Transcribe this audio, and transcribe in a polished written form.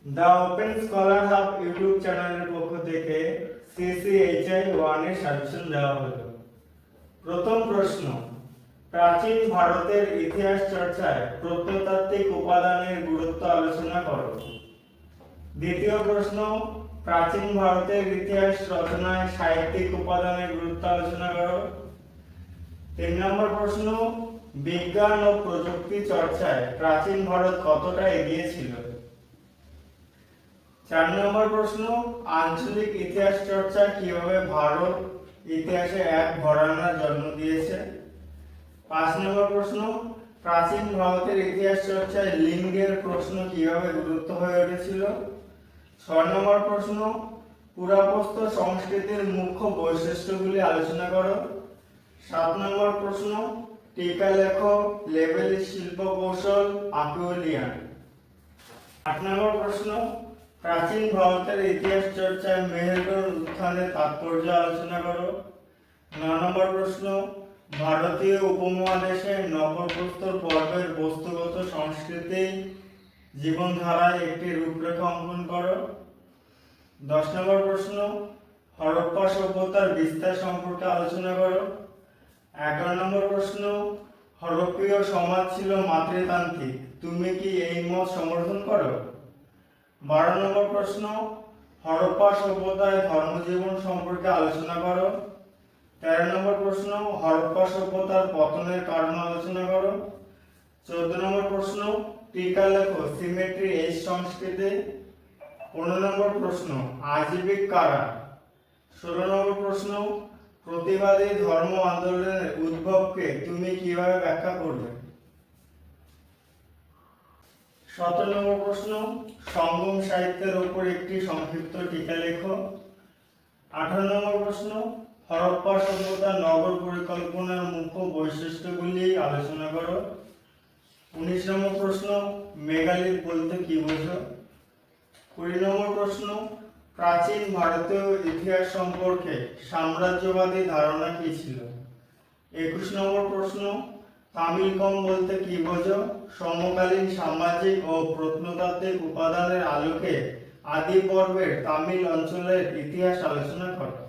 The open scholar hub YouTube চ্যানেলের পক্ষ থেকে সিসিএইচআই 1 এর সাজেশন দেওয়া হলো। প্রথম প্রশ্ন, প্রাচীন ভারতের ইতিহাস চর্চায় প্রত্নতাত্ত্বিক উপাদানের গুরুত্ব আলোচনা করো। দ্বিতীয় প্রশ্ন, প্রাচীন ভারতের ইতিহাস রচনায় সাহিত্যিক উপাদানের গুরুত্ব আলোচনা করো। 3 নম্বর প্রশ্ন, বিজ্ঞান ও প্রযুক্তি চর্চায় প্রাচীন ভারত কতটা এগিয়ে ছিল। 4 নম্বর প্রশ্ন, আঞ্চলিক ইতিহাস চর্চা কিভাবে ভারত ইতিহাসে এক ঘরানার জন্ম দিয়েছে। 5 নম্বর প্রশ্ন, প্রাচীন ভারতের ইতিহাস চর্চায় লিঙ্গের প্রশ্ন কিভাবে গুরুত্ব হয়ে উঠেছিল। 6 নম্বর প্রশ্ন, পুরাপ্রস্তর সংস্কৃতির মুখ্য বৈশিষ্ট্যগুলি আলোচনা করো। 7 নম্বর প্রশ্ন, টিকা লেখো, লেবেল শিল্প কৌশল আকুলিয়ান। 8 নম্বর প্রশ্ন, প্রাচীন ভারতের ইতিহাস চর্চায় মেহেরগড় উত্থানের তাৎপর্য আলোচনা করো। 9 নম্বর প্রশ্ন, ভারতীয় উপমহাদেশে নগরপ্রস্তর পর্বের বস্তুগত সংস্কৃতি জীবনধারায় একটি রূপরেখা অঙ্কন করো। 10 নম্বর প্রশ্ন, হরপ্পা সভ্যতার বিস্তার সম্পর্কে আলোচনা করো। 11 নম্বর প্রশ্ন, হরপ্পীয় সমাজ ছিল মাতৃতান্ত্রিক, তুমি কি এই মত সমর্থন করো। 12 নম্বর প্রশ্ন, হরপ্পা সভ্যতায় ধর্মজীবন সম্পর্কে আলোচনা করো। 13 নম্বর প্রশ্ন, হরপ্পা সভ্যতার পতনের কারণ আলোচনা করো। 14 নম্বর প্রশ্ন, টিকা লেখো, সিমেট্রি এজ সংস্কৃতি। 15 নম্বর প্রশ্ন, আজীবিক কারা। 16 নম্বর প্রশ্ন, প্রতিবাদী ধর্ম আন্দোলনের উদ্ভবকে তুমি কিভাবে ব্যাখ্যা করবে। 17 নম্বর প্রশ্ন, সঙ্গম সাহিত্যের উপর একটি সংক্ষিপ্ত টিকা লেখো। 18 নম্বর প্রশ্ন, হরপ্পা সভ্যতার নগর পরিকল্পনার মুখ্য বৈশিষ্ট্যগুলি আলোচনা করো। 19 নম্বর প্রশ্ন, মেগালিথ বলতে কি বোঝো। 20 নম্বর প্রশ্ন, প্রাচীন ভারতীয় ইতিহাস সম্পর্কে সাম্রাজ্যবাদী ধারণা কি ছিল। 21 নম্বর প্রশ্ন, তামিলকম বলতে কি বোঝো, সমকালীন সামাজিক ও প্রত্নতাত্ত্বিক উপাদানের আলোকে আদি পর্বের তামিল অঞ্চলের ইতিহাস আলোচনা করো।